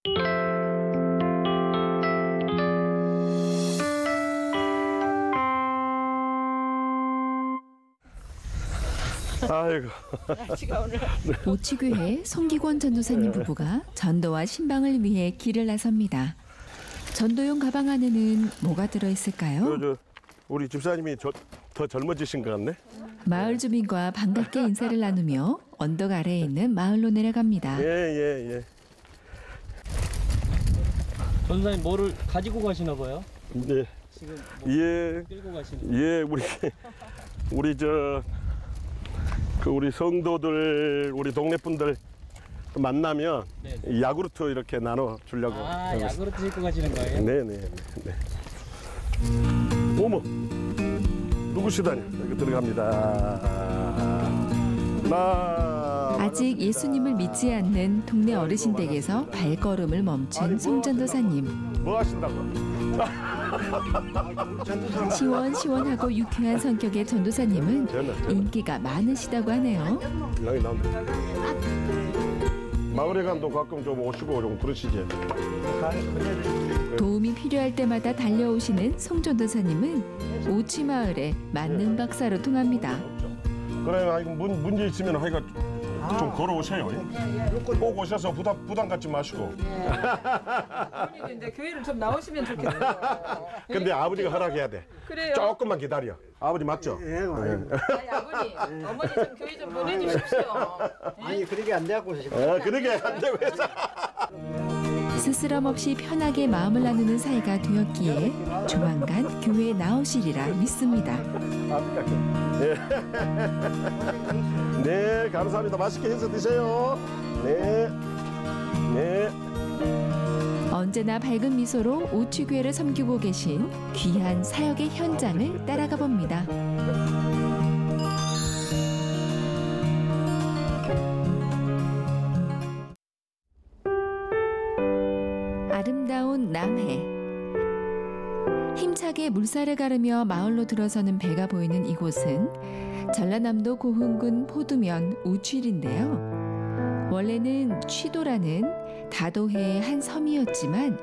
아이고. 오치교회 송기권 전도사님 부부가 전도와 신방을 위해 길을 나섭니다. 전도용 가방 안에는 뭐가 들어있을까요? 우리 집사님이 더 젊어지신 것 같네. 마을 주민과 반갑게 인사를 나누며 언덕 아래에 있는 마을로 내려갑니다. 예. 전도사님 뭐를 가지고 가시나 봐요? 네. 지금 끌고 가시는. 예, 우리 우리 성도들, 우리 동네 분들 만나면 야구르트 이렇게 나눠 주려고. 야구르트 싣고 가시는 거예요? 네네. 어머, 누구시다니? 여기 들어갑니다. 아직 예수님을 믿지 않는 동네 어르신 댁에서 발걸음을 멈춘 송전도사님. 뭐 하신다고? 시원시원하고 유쾌한 성격의 전도사님은 인기가 많으시다고 하네요. 여기 나온다. 마을에 간도 가끔 좀 오시고 좀 그러시지. 도움이 필요할 때마다 달려오시는 송전도사님은 오치마을의 만능 박사로 통합니다. 그래, 문제 있으면 하여가 좀 걸어오세요. 꼭 오셔서 부담 갖지 마시고. 이제 교회를 좀 나오시면 좋겠어요. 근데 아버지가 허락해야 돼. 그래요? 조금만 기다려. 아버지 맞죠? 아니 아버님, 어머니 좀 교회 좀 보내주십시오. 아니 그러게 안 되고 그러게 안 되고 해서. 스스럼 없이 편하게 마음을 나누는 사이가 되었기에 조만간 교회에 나오시리라 믿습니다. 네, 감사합니다. 맛있게 해서 드세요. 네. 언제나 밝은 미소로 오치교회를 섬기고 계신 귀한 사역의 현장을 따라가 봅니다. 아름다운 남해. 힘차게 물살을 가르며 마을로 들어서는 배가 보이는 이곳은 전라남도 고흥군 포두면 우취인데요. 원래는 취도라는 다도해의 한 섬이었지만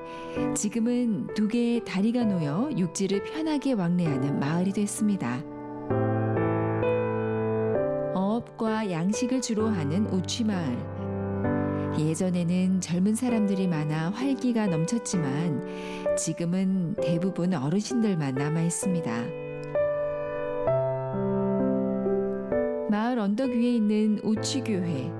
지금은 두 개의 다리가 놓여 육지를 편하게 왕래하는 마을이 됐습니다. 어업과 양식을 주로 하는 우취마을. 예전에는 젊은 사람들이 많아 활기가 넘쳤지만 지금은 대부분 어르신들만 남아 있습니다. 마을 언덕 위에 있는 오치교회.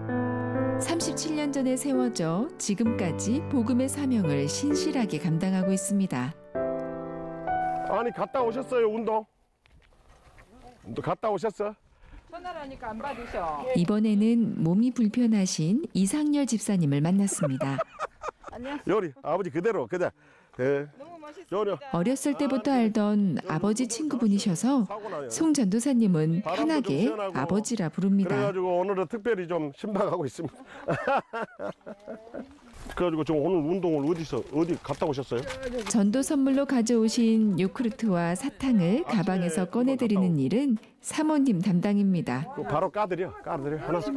37년 전에 세워져 지금까지 복음의 사명을 신실하게 감당하고 있습니다. 아니 갔다 오셨어요, 운동? 갔다 오셨어? 전화를 하니까 안 받으셔. 이번에는 몸이 불편하신 이상열 집사님을 만났습니다. 요리 아버지 그대로. 네. 너무 멋있습니다. 어렸을 때부터 알던 아버지 친구분이셔서 송 전도사님은 편하게 아버지라 부릅니다. 그래가지고 오늘은 특별히 좀 신방하고 있습니다. 그래가지고 좀 오늘 운동을 어디 갔다 오셨어요? 전도 선물로 가져오신 요크루트와 사탕을 가방에서 꺼내드리는 일은 사모님 담당입니다. 바로 까드려 하나씩.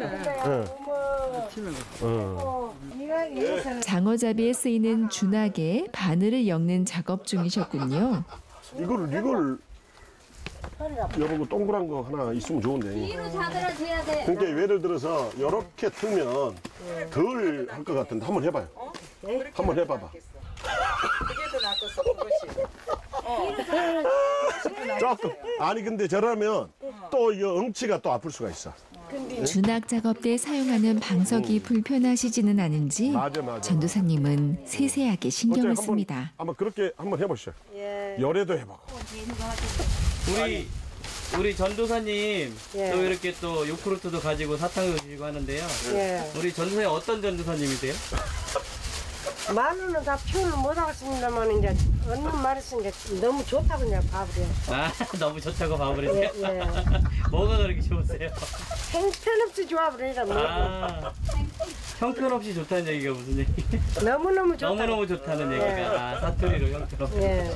장어잡이에 쓰이는 준하게 바늘을 엮는 작업 중이셨군요. 이걸 여보고 동그란 거 하나 있으면 좋은데. 그러니까 예를 들어서 이렇게 틀면 덜 할 것 같은데 한번 해봐요. 한번 해봐봐. 조금. 아니 근데 저러면 또 이 엉치가 또 아플 수가 있어. 준학 작업 때 사용하는 방석이 불편하시지는 않은지 맞아. 전도사님은 세세하게 신경을 씁니다. 한번 그렇게 한번 해보시죠. 열애도 해보고. 우리 전도사님 또 이렇게 또 요크루트도 가지고 사탕도 주시고 하는데요. 우리 전도사님 어떤 전도사님이세요? 말로는 다 표현을 못 하겠습니다만 이제 얻는 말에서 이제 너무 좋다고 그냥 봐버려요. 너무 좋다고 봐버리세요? 뭐가 그렇게 좋으세요? 형편없이 좋아버리라. 형편없이 좋다는 얘기가 무슨 얘기? 너무너무 좋다. 너무너무 좋다는 얘기가. 아, 사투리로 형편없이. 예.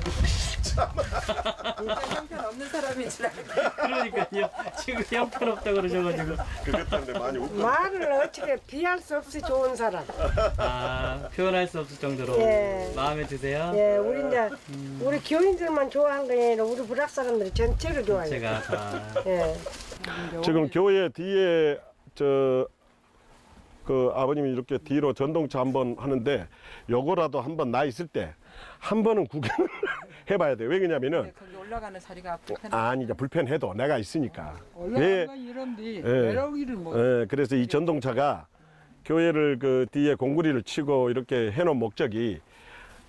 형편 없는 사람인 줄 알고. 그러니까요. 지금 형편없다고 그러셔가지고. 그것 때문에 많이 웃고. 말을 어떻게 비할 수 없이 좋은 사람. 아, 표현할 수 없을 정도로 예. 마음에 드세요? 예, 우리 이제 우리 교인들만 좋아한 게 아니라 우리 불악 사람들이 전체를 좋아해요. 제가 다. 예. 지금 교회 뒤에 그 아버님이 이렇게 뒤로 전동차 한번 하는데 요거라도 한번 나 있을 때 한 번은 구경을 해봐야 돼. 왜 그러냐면은 거기 올라가는 자리가 불편해. 아니 이제 불편해도 내가 있으니까. 올라가는 건 이런데 내려오기를 뭐. 예, 그래서 이 전동차가 교회를 그 뒤에 공구리를 치고 이렇게 해놓은 목적이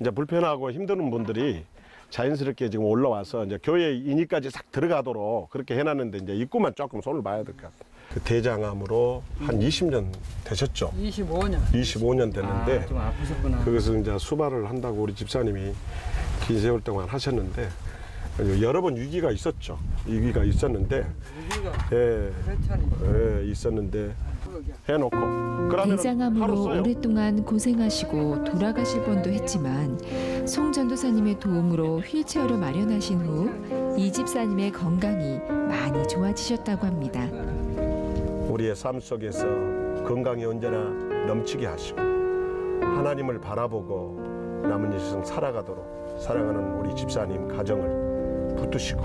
이제 불편하고 힘드는 분들이 자연스럽게 지금 올라와서 이제 교회 인위까지 싹 들어가도록 그렇게 해놨는데 이제 입구만 조금 손을 봐야 될 것 같아요. 그 대장암으로 한 20년 되셨죠? 25년. 25년 됐는데 아, 좀 아프셨구나. 그것을 이제 수발을 한다고 우리 집사님이 긴 세월 동안 하셨는데 여러 번 위기가 있었죠. 위기가 있었는데 우리가 예, 그렇잖아요. 예, 있었는데 그러게. 해놓고 그러면은 대장암으로 하루 써요. 오랫동안 고생하시고 돌아가실 뻔도 했지만 송 전도사님의 도움으로 휠체어를 마련하신 후 이 집사님의 건강이 많이 좋아지셨다고 합니다. 우리의 삶 속에서 건강이 언제나 넘치게 하시고 하나님을 바라보고 남은 일생 살아가도록 사랑하는 우리 집사님 가정을 붙드시고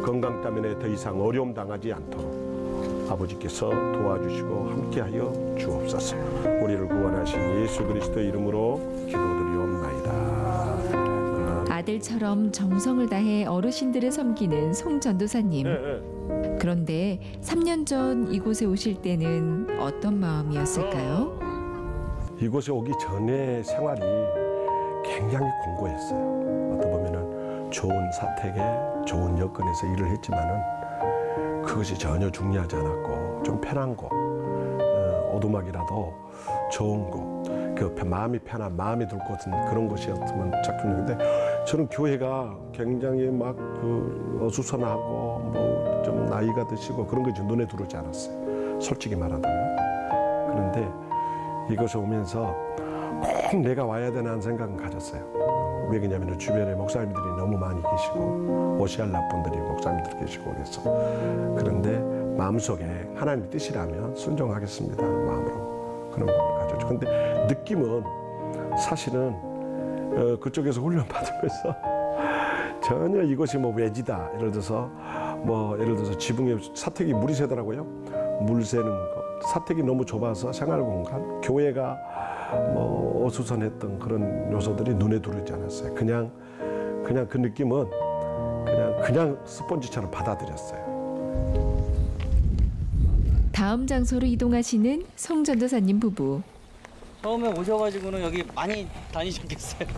건강 때문에 더 이상 어려움 당하지 않도록 아버지께서 도와주시고 함께하여 주옵소서. 우리를 구원하신 예수 그리스도 이름으로 기도드리옵나이다. 아들처럼 정성을 다해 어르신들을 섬기는 송 전도사님. 그런데 3년 전 이곳에 오실 때는 어떤 마음이었을까요? 이곳에 오기 전에 생활이 굉장히 공고했어요. 어떻게 보면은 좋은 사택에 좋은 여건에서 일을 했지만은 그것이 전혀 중요하지 않았고 좀 편한 곳, 오두막이라도 좋은 곳, 그 마음이 편한 마음이 들 곳은 그런 곳이었으면 좋겠는데 저는 교회가 굉장히 막 그 어수선하고 뭐 좀 나이가 드시고 그런 것이 눈에 들어오지 않았어요. 솔직히 말하자면. 그런데 이곳에 오면서 꼭 내가 와야 되는 생각은 가졌어요. 왜 그러냐면 주변에 목사님들이 너무 많이 계시고 오시알라 분들이 목사님들 계시고 그래서 그런데 마음속에 하나님의 뜻이라면 순종하겠습니다 마음으로 그런 마음을 가졌죠. 근데 느낌은 사실은 그쪽에서 훈련 받으면서 전혀 이것이 뭐 외지다 예를 들어서 지붕에 사택이 물이 새더라고요. 물 새는 거 사택이 너무 좁아서 생활 공간 교회가 뭐 어수선했던 그런 요소들이 눈에 들어오지 않았어요. 그냥 그 느낌은 그냥 스펀지처럼 받아들였어요. 다음 장소로 이동하시는 송 전도사님 부부. 처음에 오셔가지고는 여기 많이 다니셨겠어요.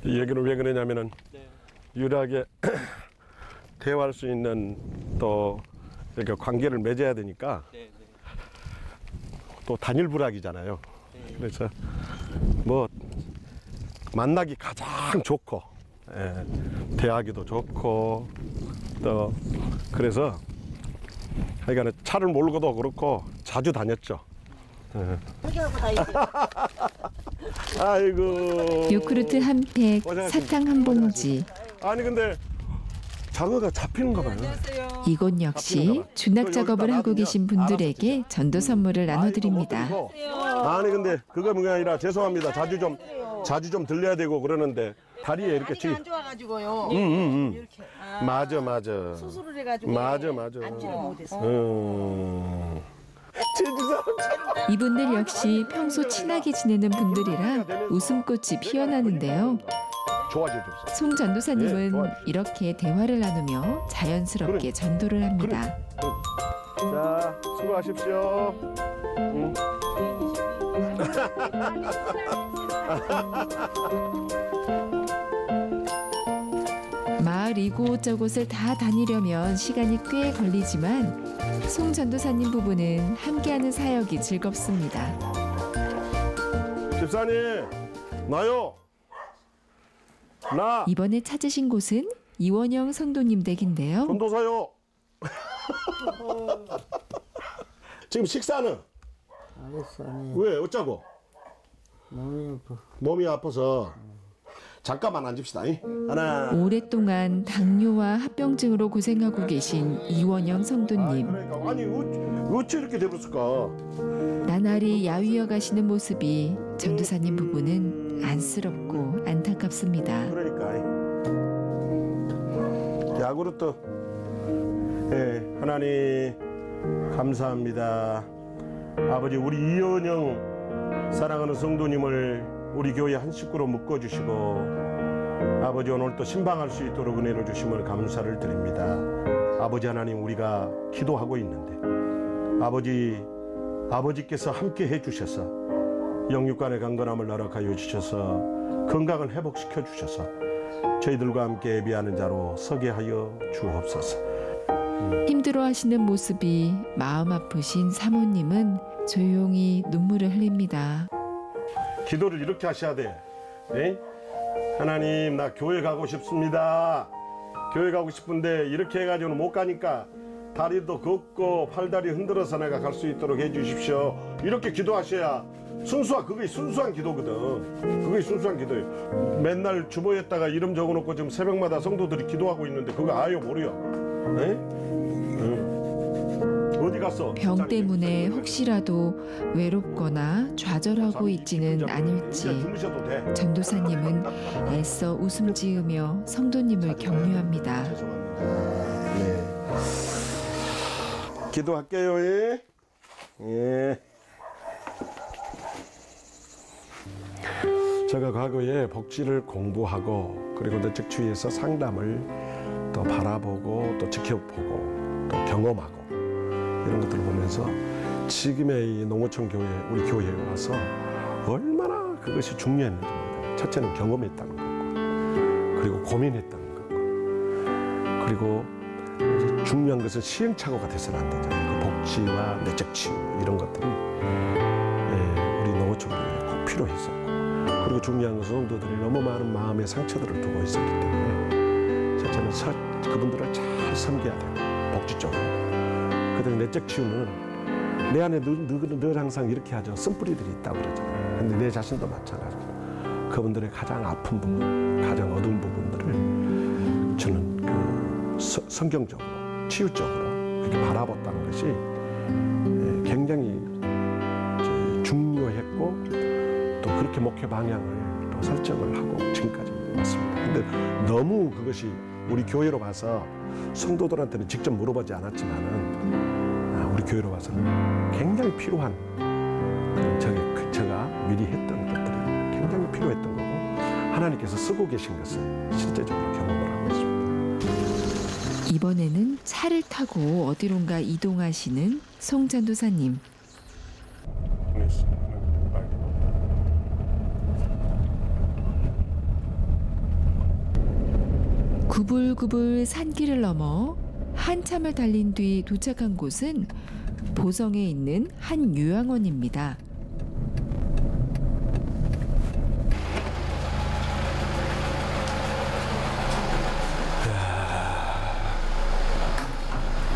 이 얘기를 왜 그러냐면은 네. 유일하게 대화할 수 있는 또 이렇게 관계를 맺어야 되니까 네, 네. 또 단일 불학이잖아요. 네. 그래서 뭐 만나기 가장 좋고 대하기도 좋고 또 그래서 하여간에 차를 몰고도 그렇고 자주 다녔죠. 아이고. 요크루트 한 팩, 사탕 한 봉지. 아니 근데 장어가 잡히는가 봐요. 이곳 역시 jun낙 작업을 하고 계신 분들에게 전도 선물을 나눠드립니다. 아니 근데 그거 뭐가 아니라 죄송합니다. 자주 좀 들려야 되고 그러는데 다리에 이렇게 다리가 안 좋아가지고요. 이렇게 맞아. 수술을 해가지고 맞아. 앉지를 못했어. 이분들 역시 평소 친하게 지내는 분들이라 웃음꽃이 피어나는데요. 좋아져줬어. 송 전도사님은 이렇게 대화를 나누며 자연스럽게 전도를 합니다. 자, 수고하십시오. 마을 이곳저곳을 다 다니려면 시간이 꽤 걸리지만 송 전도사님 부부는 함께하는 사역이 즐겁습니다. 집사님, 나요. 나 이번에 찾으신 곳은 이원영 성도님 댁인데요. 전도사요. 지금 식사는 알았어. 아니, 왜? 어쩌고? 몸이 아파. 몸이 아파서. 잠깐만 앉읍시다. 하나. 오랫동안 당뇨와 합병증으로 고생하고 계신 이원영 성도님. 그러니까 아니 어찌 이렇게 돼버렸을까? 나날이 야위어 가시는 모습이 전도사님 부부는 안쓰럽고 안타깝습니다. 그러니까. 야구로 또. 하나님 감사합니다. 아버지 우리 이원영 사랑하는 성도님을 우리 교회 한 식구로 묶어주시고 아버지 오늘 또 신방할 수 있도록 은혜를 주심을 감사를 드립니다. 아버지 하나님 우리가 기도하고 있는데 아버지께서 함께 해주셔서 영육간의 강건함을 허락하여 주셔서 건강을 회복시켜 주셔서 저희들과 함께 예비하는 자로 서게 하여 주옵소서. 힘들어하시는 모습이 마음 아프신 사모님은 조용히 눈물을 흘립니다. 기도를 이렇게 하셔야 돼. 네? 하나님 나 교회 가고 싶습니다. 교회 가고 싶은데 이렇게 해가지고는 못 가니까 다리도 걷고 팔다리 흔들어서 내가 갈 수 있도록 해주십시오. 이렇게 기도하셔야 그게 순수한 기도거든. 그게 순수한 기도예요. 맨날 주보에다가 이름 적어놓고 지금 새벽마다 성도들이 기도하고 있는데 그거 아예 모르요. 네? 어디 갔어? 병 때문에 혹시라도 외롭거나 좌절하고 있지는 않을지 주무셔도 돼. 전도사님은 애써 웃음 지으며 성도님을 격려합니다. 죄송합니다. 네. 기도할게요. 예. 예. 제가 과거에 복지를 공부하고 그리고 내적주의에서 상담을 또 바라보고 또 지켜보고 또 경험하고 이런 것들을 보면서 지금의 이 농어촌 교회 우리 교회에 와서 얼마나 그것이 중요했는지 모릅니다. 첫째는 경험했다는 거고 그리고 고민했다는 거고 그리고 중요한 것은 시행착오가 돼서는 안 되잖아요. 그 복지와 내적 치유 이런 것들이 우리 농어촌 교회에 꼭 필요했었고 그리고 중요한 것은 성도들이 너무 많은 마음의 상처들을 두고 있었기 때문에 첫째는 그분들을 잘 섬겨야 돼요. 복지 쪽으로. 그다음에 내적 치유는 내 안에 늘 항상 이렇게 하죠. 쓴뿌리들이 있다고 그러잖아요. 근데 내 자신도 마찬가지고 그분들의 가장 아픈 부분, 가장 어두운 부분들을 저는 그 성경적으로, 치유적으로 그렇게 바라봤다는 것이 굉장히 중요했고 또 그렇게 목표 방향을 또 설정을 하고 지금까지 왔습니다. 근데 너무 그것이 우리 교회로 봐서 성도들한테는 직접 물어보지 않았지만은 우리 교회로 봐서는 굉장히 필요한 제가 미리 했던 것들이 굉장히 필요했던 거고 하나님께서 쓰고 계신 것을 실제적으로 경험을 하고 있습니다. 이번에는 차를 타고 어디론가 이동하시는 송전도사님. 구불구불 산길을 넘어 한참을 달린 뒤 도착한 곳은 보성에 있는 한 요양원입니다.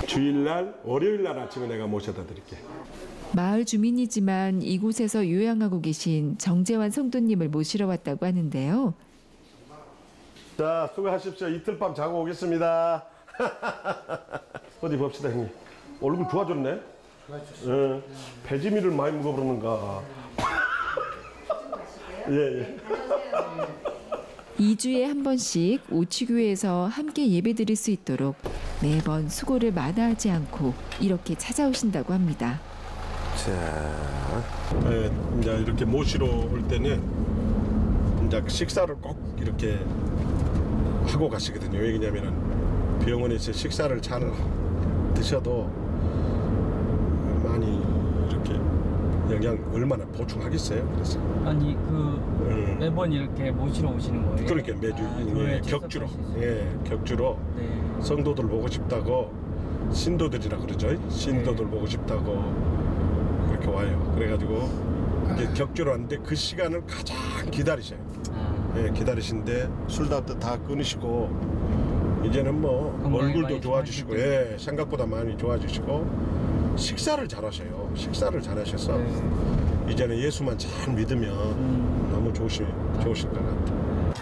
주일날, 월요일날 아침에 내가 모셔다 드릴게. 마을 주민이지만 이곳에서 요양하고 계신 정재환 성도님을 모시러 왔다고 하는데요. 자, 수고하십시오. 이틀 밤 자고 오겠습니다. 어디 봅시다, 형님. 얼굴 좋아졌네? 좋아졌어요. 배지미를 많이 먹어버렸는가. 예. 2주에 한 번씩 오치교회에서 함께 예배드릴 수 있도록 매번 수고를 마다하지 않고 이렇게 찾아오신다고 합니다. 자, 이제 이렇게 모시러 올 때는 이제 식사를 꼭 이렇게 하고 가시거든요. 왜냐면은 병원에서 식사를 잘 드셔도 많이 이렇게 영양 얼마나 보충하겠어요. 그래서 아니 매번 이렇게 모시러 오시는 거예요? 그러니까 매주 격주로 격주로 네. 성도들 보고 싶다고 신도들이라 그러죠. 신도들 보고 싶다고 그렇게 와요. 그래가지고 이제 격주로 왔는데 그 시간을 가장 기다리셔요. 기다리신데 술도 다 끊으시고 이제는 뭐 얼굴도 좋아지시고 생각보다 많이 좋아지시고 식사를 잘하셔요. 식사를 잘하셔서 이제는 예수만 잘 믿으면 너무 좋으실 것 같아요.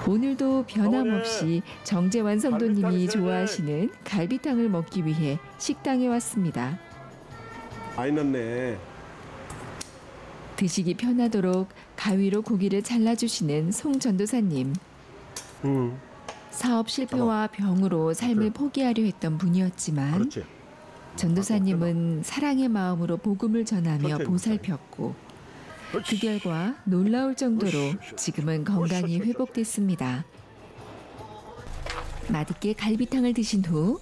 오늘도 변함없이 정재환 성도님이 좋아하시는 갈비탕을 먹기 위해 식당에 왔습니다. 많이 넣네. 드시기 편하도록 가위로 고기를 잘라주시는 송 전도사님. 사업 실패와 병으로 삶을 포기하려 했던 분이었지만 그렇지. 전도사님은 사랑의 마음으로 복음을 전하며 보살폈고 그 결과 놀라울 정도로 지금은 건강이 회복됐습니다. 맛있게 갈비탕을 드신 후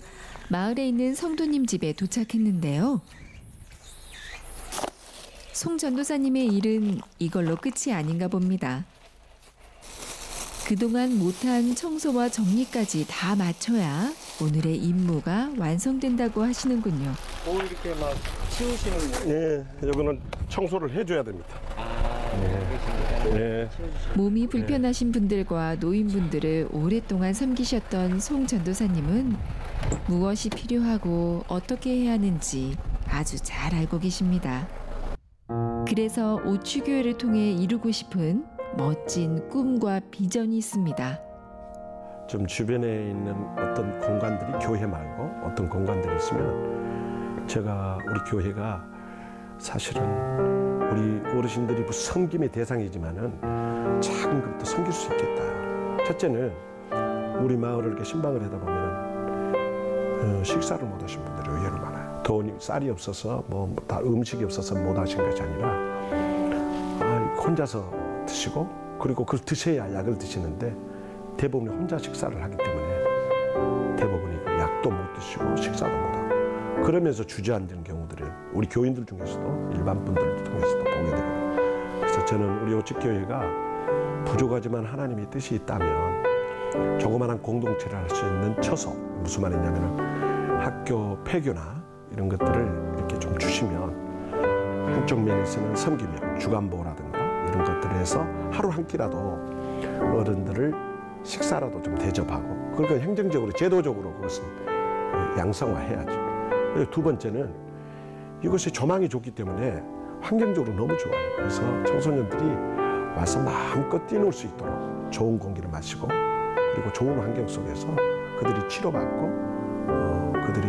마을에 있는 성도님 집에 도착했는데요. 송 전도사님의 일은 이걸로 끝이 아닌가 봅니다. 그동안 못한 청소와 정리까지 다 마쳐야 오늘의 임무가 완성된다고 하시는군요. 뭐 이렇게 막 치우시는 거예요? 네, 이거는 청소를 해줘야 됩니다. 네. 몸이 불편하신 분들과 노인분들을 오랫동안 섬기셨던 송 전도사님은 무엇이 필요하고 어떻게 해야 하는지 아주 잘 알고 계십니다. 그래서 오추교회를 통해 이루고 싶은 멋진 꿈과 비전이 있습니다. 좀 주변에 있는 어떤 공간들이 교회 말고 어떤 공간들이 있으면 제가 우리 교회가 사실은 우리 어르신들이 섬김의 대상이지만은 작은 것부터 섬길 수 있겠다. 첫째는 우리 마을을 이렇게 신방을 하다 보면 식사를 못 하신 분들이 의외로 많아요. 돈이 쌀이 없어서 뭐 다 음식이 없어서 못 하신 것이 아니라 혼자서 드시고 그리고 그걸 드셔야 약을 드시는데 대부분이 혼자 식사를 하기 때문에 대부분이 그 약도 못 드시고 식사도 못 하고 그러면서 주저앉는 경우들을 우리 교인들 중에서도 일반 분들 통해서도 보게 되거든요. 그래서 저는 우리 오직교회가 부족하지만 하나님의 뜻이 있다면 조그마한 공동체를 할 수 있는 처소, 무슨 말이냐면 학교 폐교나 이런 것들을 이렇게 좀 주시면 한쪽 면에서는 섬기며 주간보라든가 이런 것들을 해서 하루 한 끼라도 어른들을 식사라도 좀 대접하고 그러니까 행정적으로 제도적으로 그것은 양성화해야죠. 그리고 두 번째는 이것이 조망이 좋기 때문에 환경적으로 너무 좋아요. 그래서 청소년들이 와서 마음껏 뛰놀 수 있도록 좋은 공기를 마시고 그리고 좋은 환경 속에서 그들이 치료받고 그들이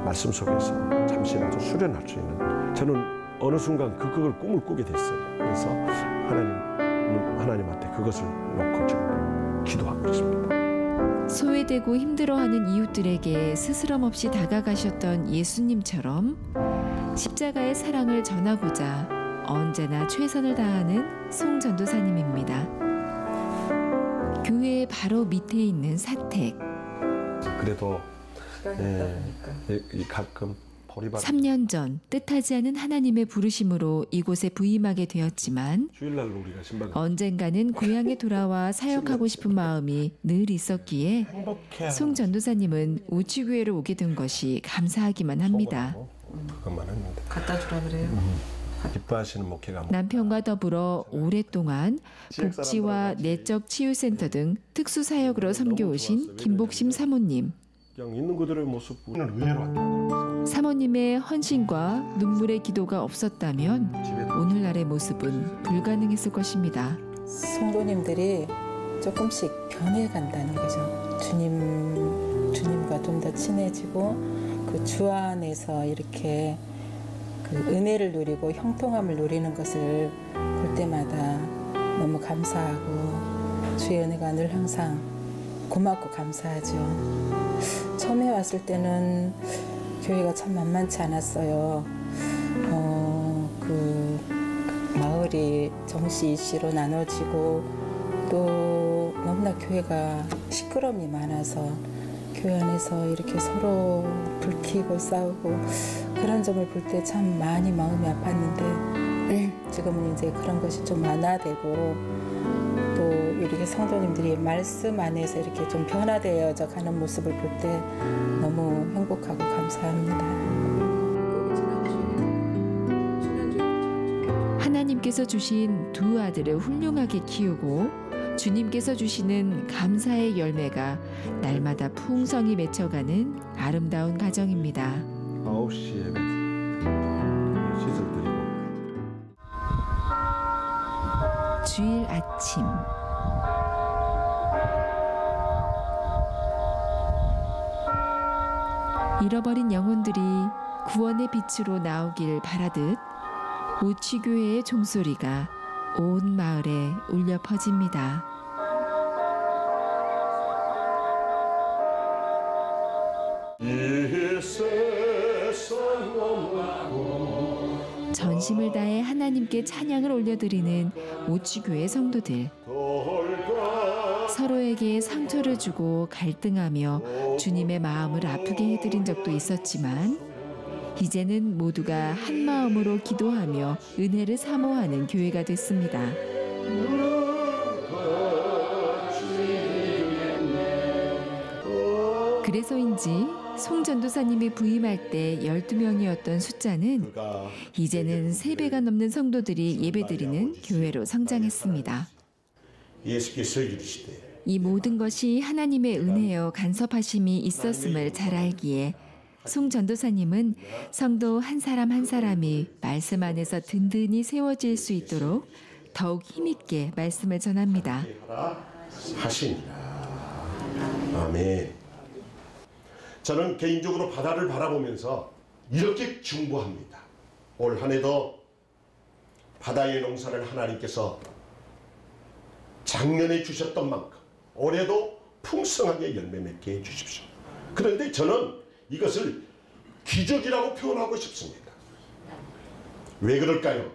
말씀 속에서 잠시라도 수련할 수 있는 저는 어느 순간 그걸 꿈을 꾸게 됐어요. 그래서 하나님한테 그것을 놓고 지금 기도하고 있습니다. 소외되고 힘들어하는 이웃들에게 스스럼 없이 다가가셨던 예수님처럼 십자가의 사랑을 전하고자 언제나 최선을 다하는 송 전도사님입니다. 교회의 바로 밑에 있는 사택. 그래도 가끔 3년 전 뜻하지 않은 하나님의 부르심으로 이곳에 부임하게 되었지만 주일날 우리가 신방 언젠가는 고향에 돌아와 사역하고 싶은 마음이 늘 있었기에 송 전도사님은 우치교회로 오게 된 것이 감사하기만 합니다. 그것만 했는데 갖다 주라 그래요. 기뻐하시는 목회가 남편과 더불어 오랫동안 복지와 내적 치유센터 등 특수 사역으로 섬겨오신 김복심 사모님. 있는 그들의 모습은 의외로 안 되더라고요. 사모님의 헌신과 눈물의 기도가 없었다면 오늘날의 모습은 불가능했을 것입니다. 성도님들이 조금씩 변해간다는 거죠. 주님과 좀 더 친해지고 그 주 안에서 이렇게 그 은혜를 누리고 형통함을 누리는 것을 볼 때마다 너무 감사하고 주의 은혜가 늘 항상 고맙고 감사하죠. 처음에 왔을 때는 교회가 참 만만치 않았어요. 그 마을이 정시 이씨로 나눠지고 또 너무나 교회가 시끄러움이 많아서 교회 안에서 이렇게 서로 불키고 싸우고 그런 점을 볼 때 참 많이 마음이 아팠는데 지금은 이제 그런 것이 좀 완화되고 또 이렇게 성도님들이 말씀 안에서 이렇게 좀 변화되어져 가는 모습을 볼 때 너무 행복하고 감사합니다. 하나님께서 주신 두 아들을 훌륭하게 키우고 주님께서 주시는 감사의 열매가 날마다 풍성히 맺혀가는 아름다운 가정입니다. 9시 예배 시설 드리고 주일 아침 잃어버린 영혼들이 구원의 빛으로 나오길 바라듯 오취교회의 종소리가 온 마을에 울려 퍼집니다. 전심을 다해 하나님께 찬양을 올려드리는 오취교회 성도들. 서로에게 상처를 주고 갈등하며 주님의 마음을 아프게 해드린 적도 있었지만 이제는 모두가 한 마음으로 기도하며 은혜를 사모하는 교회가 됐습니다. 그래서인지 송 전도사님이 부임할 때 12명이었던 숫자는 이제는 3배가 넘는 성도들이 예배드리는 교회로 성장했습니다. 예수께서 이르시되 이 모든 것이 하나님의 은혜여 간섭하심이 있었음을 잘 알기에 송 전도사님은 성도 한 사람 한 사람이 말씀 안에서 든든히 세워질 수 있도록 더욱 힘있게 말씀을 전합니다. 하시니라. 아멘. 저는 개인적으로 바다를 바라보면서 이렇게 중보합니다. 올 한 해도 바다의 농사를 하나님께서 작년에 주셨던 만큼 올해도 풍성하게 열매 맺게 해주십시오. 그런데 저는 이것을 기적이라고 표현하고 싶습니다. 왜 그럴까요?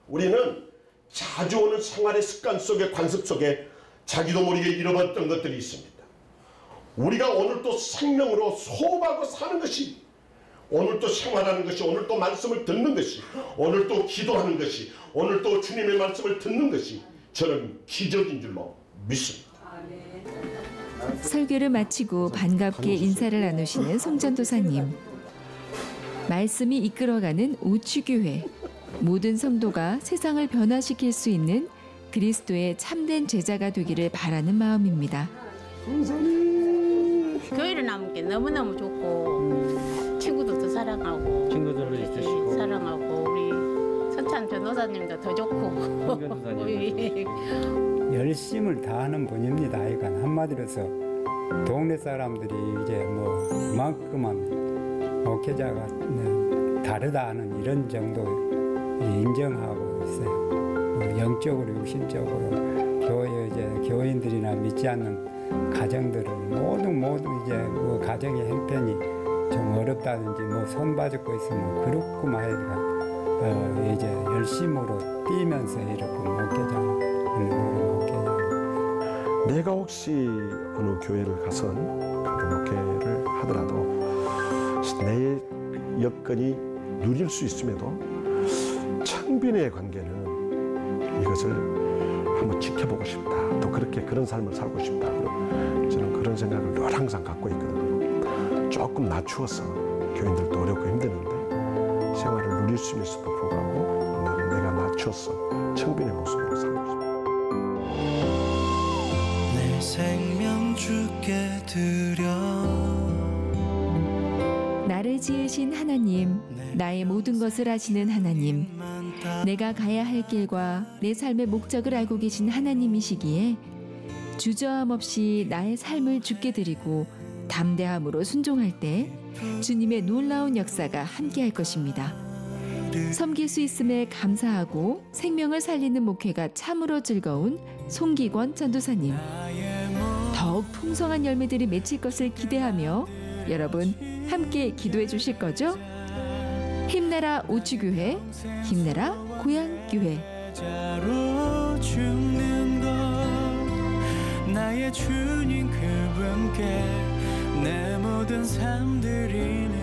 우리는 자주 오는 생활의 습관 속에 관습 속에 자기도 모르게 잃어버렸던 것들이 있습니다. 우리가 오늘 또 생명으로 소업하고 사는 것이, 오늘 또 생활하는 것이, 오늘 또 말씀을 듣는 것이, 오늘 또 기도하는 것이, 오늘 또 주님의 말씀을 듣는 것이 저는 기적인 줄로 믿습니다. 설교를 마치고 반갑게 인사를 나누시는 송 전도사님. 말씀이 이끌어가는 오취교회. 모든 성도가 세상을 변화시킬 수 있는 그리스도의 참된 제자가 되기를 바라는 마음입니다. 교회를 나온 게 너무너무 좋고 친구들도 사랑하고 친구들도 있으시고 사랑하고 우리 서찬 변호사님도 더 좋고 열심을 다하는 분입니다. 하여간 한마디로서 동네 사람들이 이제 뭐 그만큼만 목회자가 다르다 하는 이런 정도 인정하고 있어요. 뭐 영적으로 육신적으로 교회 이제 교인들이나 믿지 않는 가정들을 모두 이제 뭐 가정의 형편이 좀 어렵다든지 뭐 손봐주고 있으면 그렇구만 해가 이제 열심으로 뛰면서 이렇게 목회자 내가 혹시 어느 교회를 가선 목회를 하더라도 내 여건이 누릴 수 있음에도 청빈의 관계는 이것을 한번 지켜보고 싶다. 또 그런 삶을 살고 싶다. 저는 그런 생각을 늘 항상 갖고 있거든요. 조금 낮추어서 교인들도 어렵고 힘드는데 생활을 누릴 수 있음에도 불구하고 나는 내가 낮추어서 청빈의 모습으로 살고 싶다. 내 생명 주께 드려. 나를 지으신 하나님, 나의 모든 것을 아시는 하나님, 내가 가야 할 길과 내 삶의 목적을 알고 계신 하나님이시기에 주저함 없이 나의 삶을 주께 드리고 담대함으로 순종할 때 주님의 놀라운 역사가 함께할 것입니다. 섬길 수 있음에 감사하고 생명을 살리는 목회가 참으로 즐거운 송기권 전도사님. 더욱 풍성한 열매들이 맺힐 것을 기대하며 여러분 함께 기도해 주실 거죠? 힘내라 오취교회, 힘내라 고향교회. 나의 주님 그분께 내 모든 삶 드리는